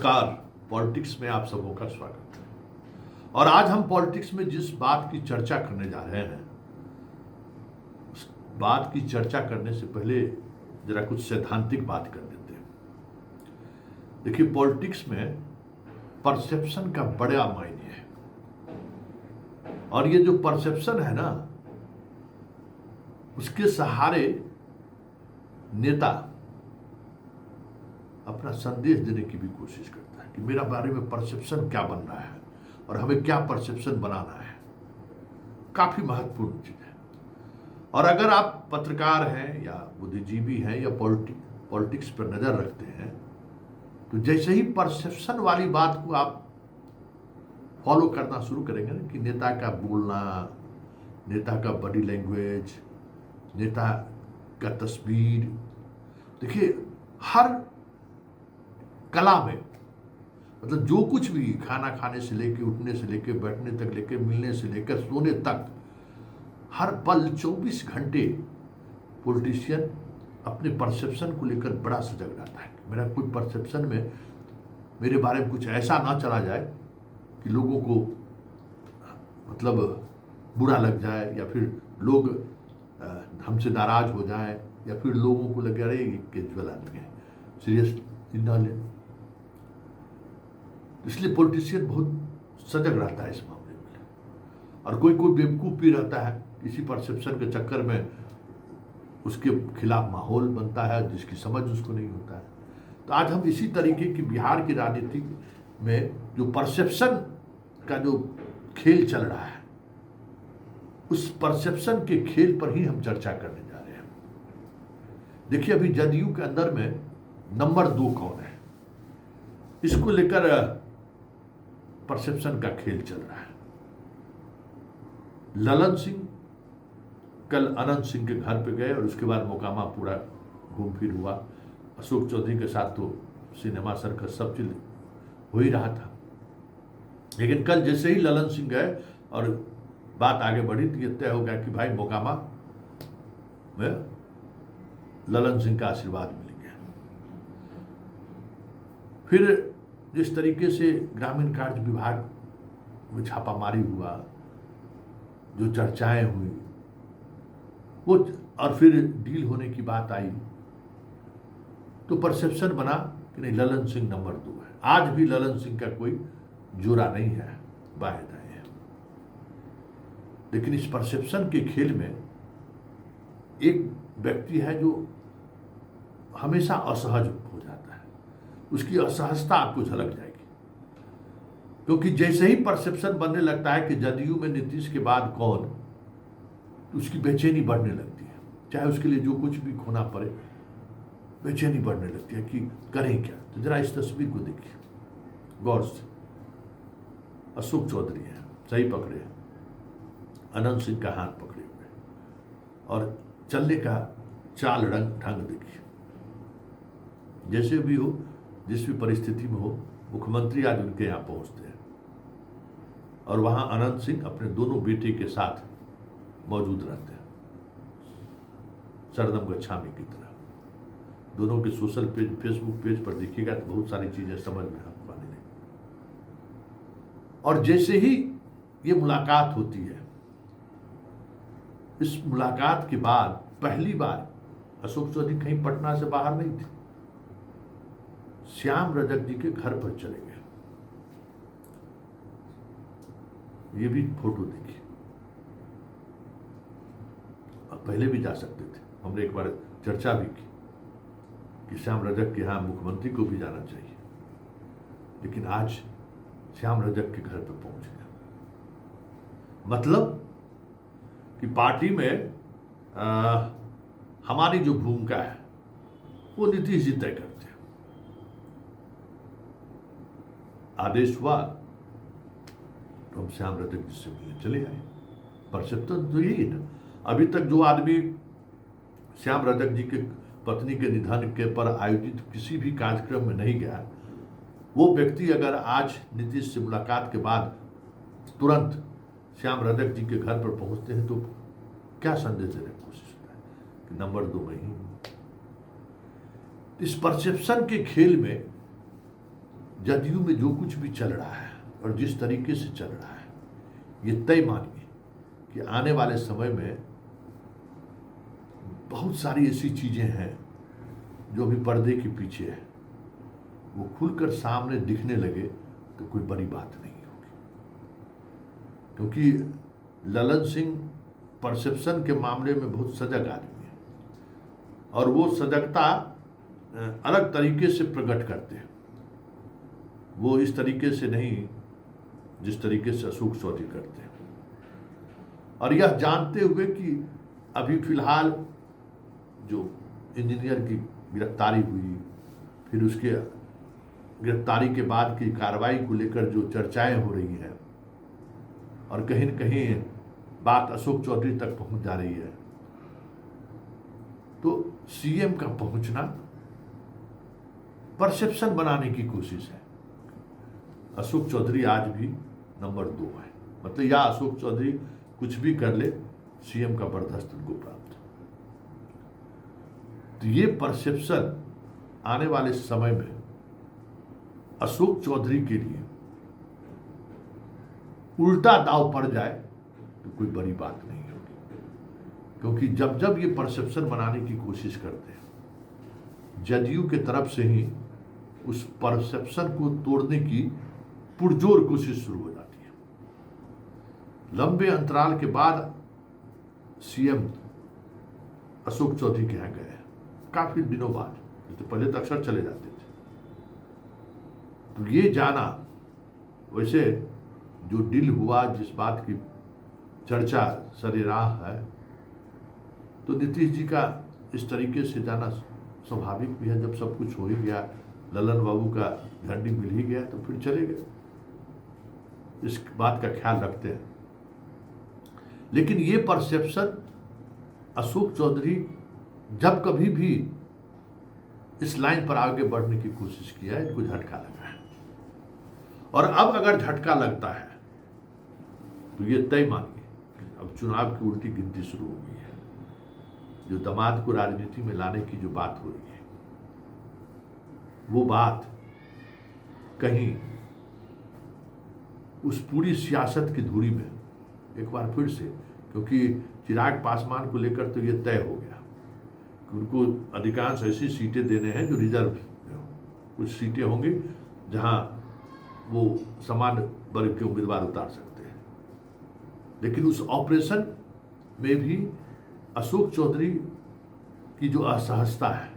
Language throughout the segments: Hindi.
नमस्कार। पॉलिटिक्स में आप सबों का स्वागत है। और आज हम पॉलिटिक्स में जिस बात की चर्चा करने जा रहे हैं, उस बात की चर्चा करने से पहले जरा कुछ सैद्धांतिक बात कर देते हैं। देखिए, पॉलिटिक्स में परसेप्शन का बड़ा मायने है। और ये जो परसेप्शन है ना, उसके सहारे नेता अपना संदेश देने की भी कोशिश करता है कि मेरा बारे में परसेप्शन क्या बन रहा है और हमें क्या परसेप्शन बनाना है। काफी महत्वपूर्ण चीज है। और अगर आप पत्रकार हैं या बुद्धिजीवी हैं या पॉलिटिक्स पर नजर रखते हैं, तो जैसे ही परसेप्शन वाली बात को आप फॉलो करना शुरू करेंगे ना, कि नेता का बोलना, नेता का बॉडी लैंग्वेज, नेता का तस्वीर, देखिए हर कला में, मतलब जो कुछ भी, खाना खाने से लेके, उठने से लेके, बैठने तक लेके, मिलने से लेकर सोने तक, हर पल 24 घंटे पॉलिटिशियन अपने परसेप्शन को लेकर बड़ा सजग रहता है। मेरा कोई परसेप्शन में मेरे बारे में कुछ ऐसा ना चला जाए कि लोगों को मतलब बुरा लग जाए, या फिर लोग हमसे नाराज हो जाएं, या फिर लोगों को लगे अरे केजरीवाल आदमी है, सीरियस ना ले। इसलिए पॉलिटिशियन बहुत सजग रहता है इस मामले में। और कोई कोई बेवकूफ़ भी रहता है, इसी परसेप्शन के चक्कर में उसके खिलाफ माहौल बनता है जिसकी समझ उसको नहीं होता है। तो आज हम इसी तरीके की बिहार की राजनीति में जो परसेप्शन का जो खेल चल रहा है, उस परसेप्शन के खेल पर ही हम चर्चा करने जा रहे हैं। देखिए, अभी जदयू के अंदर में नंबर 2 कौन है, इसको लेकर परसेप्शन का खेल चल रहा है। ललन सिंह कल अनंत सिंह के घर पे गए और उसके बाद मोकामा पूरा घूम फिर हुआ। अशोक चौधरी के साथ तो सिनेमा सर्कस सब चीज हो ही रहा था, लेकिन कल जैसे ही ललन सिंह गए और बात आगे बढ़ी, तो ये तय हो गया कि भाई मोकामा में ललन सिंह का आशीर्वाद मिल गया। फिर जिस तरीके से ग्रामीण कार्य विभाग में छापामारी हुआ, जो चर्चाएं हुई वो, और फिर डील होने की बात आई, तो परसेप्शन बना कि नहीं, ललन सिंह नंबर 2 है। आज भी ललन सिंह का कोई जोड़ा नहीं है बाएं दाएं। लेकिन इस परसेप्शन के खेल में एक व्यक्ति है जो हमेशा असहज हो जाता है। उसकी असहजता आपको झलक जाएगी, क्योंकि जैसे ही परसेप्शन बनने लगता है कि जदयू में नीतीश के बाद कौन, तो उसकी बेचैनी बढ़ने लगती है। चाहे उसके लिए जो कुछ भी खोना पड़े, बेचैनी बढ़ने लगती है कि करें क्या। तो जरा इस तस्वीर को देखिए गौर से। अशोक चौधरी है, सही पकड़े हैं, अनंत सिंह का हाथ पकड़े हुए, और चलने का चाल ढंग देखिए। जैसे भी हो, जिस भी परिस्थिति में हो, मुख्यमंत्री आज उनके यहाँ पहुंचते हैं, और वहां अनंत सिंह अपने दोनों बेटे के साथ मौजूद रहते हैं, सरदम गच्छामी की तरह। दोनों के सोशल पेज, फेसबुक पेज पर देखिएगा तो बहुत सारी चीजें समझ में आपको आने लगेगी। और जैसे ही ये मुलाकात होती है, इस मुलाकात के बाद पहली बार अशोक चौधरी कहीं पटना से बाहर नहीं थे, श्याम रजक जी के घर पर चले गए। ये भी फोटो देखिए। अब पहले भी जा सकते थे, हमने एक बार चर्चा भी की कि श्याम रजक के यहाँ मुख्यमंत्री को भी जाना चाहिए, लेकिन आज श्याम रजक के घर पर पहुंच गया। मतलब कि पार्टी में हमारी जो भूमिका है वो नीतीश जी तय करते हैं। आदेश हुआ तो हम श्याम रजक जी से मिलने चले आए। परसेप्शन तो यही है। अभी तक जो आदमी श्याम रजक जी के पत्नी के निधन के पर आयोजित किसी भी कार्यक्रम में नहीं गया, वो व्यक्ति अगर आज नीतीश से मुलाकात के बाद तुरंत श्याम रजक जी के घर पर पहुंचते हैं, तो क्या संदेश देने की कोशिश होता है कि नंबर 2 में ही। इस परसेप्शन के खेल में जदयू में जो कुछ भी चल रहा है और जिस तरीके से चल रहा है, ये तय मानिए कि आने वाले समय में बहुत सारी ऐसी चीजें हैं जो अभी पर्दे के पीछे है, वो खुलकर सामने दिखने लगे तो कोई बड़ी बात नहीं होगी। क्योंकि ललन सिंह परसेप्शन के मामले में बहुत सजग आदमी है और वो सजगता अलग तरीके से प्रकट करते हैं। वो इस तरीके से नहीं जिस तरीके से अशोक चौधरी करते हैं। और यह जानते हुए कि अभी फिलहाल जो इंजीनियर की गिरफ्तारी हुई, फिर उसके गिरफ्तारी के बाद की कार्रवाई को लेकर जो चर्चाएं हो रही हैं और कहीं न कहीं बात अशोक चौधरी तक पहुंच जा रही है, तो सीएम का पहुंचना परसेप्शन बनाने की कोशिश है। अशोक चौधरी आज भी नंबर 2 है, मतलब या अशोक चौधरी कुछ भी कर ले, सीएम का बर्दाश्त उनको प्राप्त। तो ये परसेप्शन आने वाले समय में अशोक चौधरी के लिए उल्टा दाव पड़ जाए तो कोई बड़ी बात नहीं होगी। क्योंकि जब जब ये परसेप्शन बनाने की कोशिश करते हैं, जदयू के तरफ से ही उस परसेप्शन को तोड़ने की पुरजोर कोशिश शुरू हो जाती है। लंबे अंतराल के बाद सीएम अशोक चौधरी के यहाँ गए, काफी दिनों बाद, तो पहले तो अक्सर चले जाते थे। तो ये जाना, वैसे जो डील हुआ, जिस बात की चर्चा सरेराह है, तो नीतीश जी का इस तरीके से जाना स्वाभाविक भी है। जब सब कुछ हो ही गया, ललन बाबू का झंडी मिल ही गया, तो फिर चले गए। इस बात का ख्याल रखते हैं। लेकिन ये परसेप्शन अशोक चौधरी जब कभी भी इस लाइन पर आगे बढ़ने की कोशिश किया है, इनको झटका लगा है। और अब अगर झटका लगता है तो ये तय मानिए अब चुनाव की उल्टी गिनती शुरू हो गई है। जो दामाद को राजनीति में लाने की जो बात हो रही है, वो बात कहीं उस पूरी सियासत की धुरी में एक बार फिर से, क्योंकि चिराग पासवान को लेकर तो ये तय हो गया कि उनको अधिकांश ऐसी सीटें देने हैं जो रिजर्व में हो। कुछ सीटें होंगी जहां वो सामान्य वर्ग के उम्मीदवार उतार सकते हैं। लेकिन उस ऑपरेशन में भी अशोक चौधरी की जो असहजता है,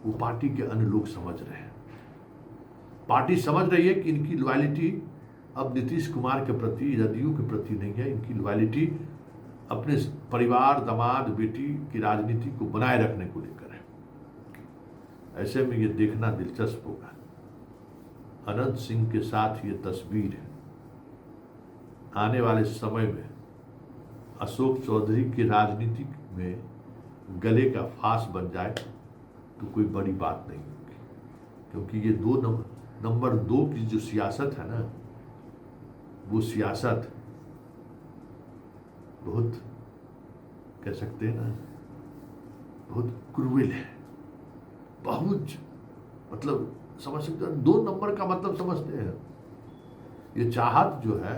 वो पार्टी के अन्य लोग समझ रहे हैं। पार्टी समझ रही है कि इनकी लॉयल्टी अब नीतीश कुमार के प्रति, जदयू के प्रति नहीं है। इनकी लॉयल्टी अपने परिवार, दामाद, बेटी की राजनीति को बनाए रखने को लेकर है। ऐसे में ये देखना दिलचस्प होगा, अनंत सिंह के साथ ये तस्वीर है आने वाले समय में अशोक चौधरी की राजनीति में गले का फांस बन जाए तो कोई बड़ी बात नहीं होगी। क्योंकि ये नंबर 2 की जो सियासत है ना, वो सियासत बहुत, कह सकते हैं ना, बहुत क्रूएल है। बहुत, मतलब समझ सकते हैं, 2 नंबर का मतलब समझते हैं। ये चाहत जो है,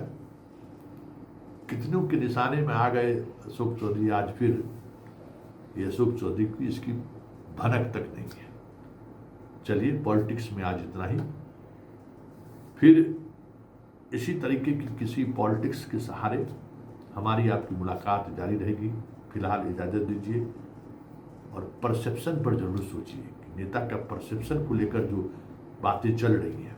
कितनों के निशाने में आ गए अशोक चौधरी। आज फिर ये अशोक चौधरी की इसकी भनक तक नहीं है। चलिए, पॉलिटिक्स में आज इतना ही। फिर इसी तरीके की किसी पॉलिटिक्स के सहारे हमारी आपकी मुलाकात जारी रहेगी। फिलहाल इजाज़त दीजिए और परसेप्शन पर जरूर सोचिए कि नेता का परसेप्शन को लेकर जो बातें चल रही हैं,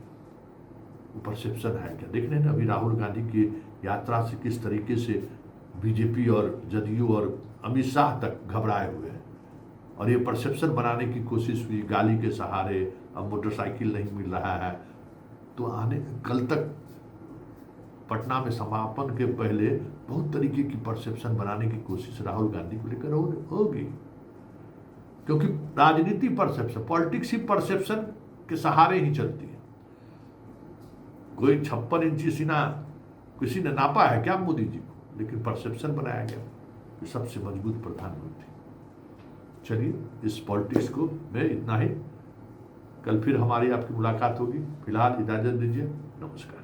वो परसेप्शन है क्या। देख रहे हैं ना, अभी राहुल गांधी की यात्रा से किस तरीके से बीजेपी और जदयू और अमित शाह तक घबराए हुए हैं। और ये परसेप्शन बनाने की कोशिश हुई, गाली के सहारे, अब मोटरसाइकिल नहीं मिल रहा है। तो आने कल तक पटना में समापन के पहले बहुत तरीके की परसेप्शन बनाने की कोशिश राहुल गांधी को लेकर होगी। क्योंकि राजनीति परसेप्शन, पॉलिटिक्स ही परसेप्शन के सहारे ही चलती है। कोई 56 इंची सीना किसी ने नापा है क्या मोदी जी को, लेकिन परसेप्शन बनाया गया कि सबसे मजबूत प्रधानमंत्री। चलिए, इस पॉलिटिक्स को मैं इतना ही कल फिर हमारी आपकी मुलाकात होगी। फिलहाल इजाजत दीजिए। नमस्कार।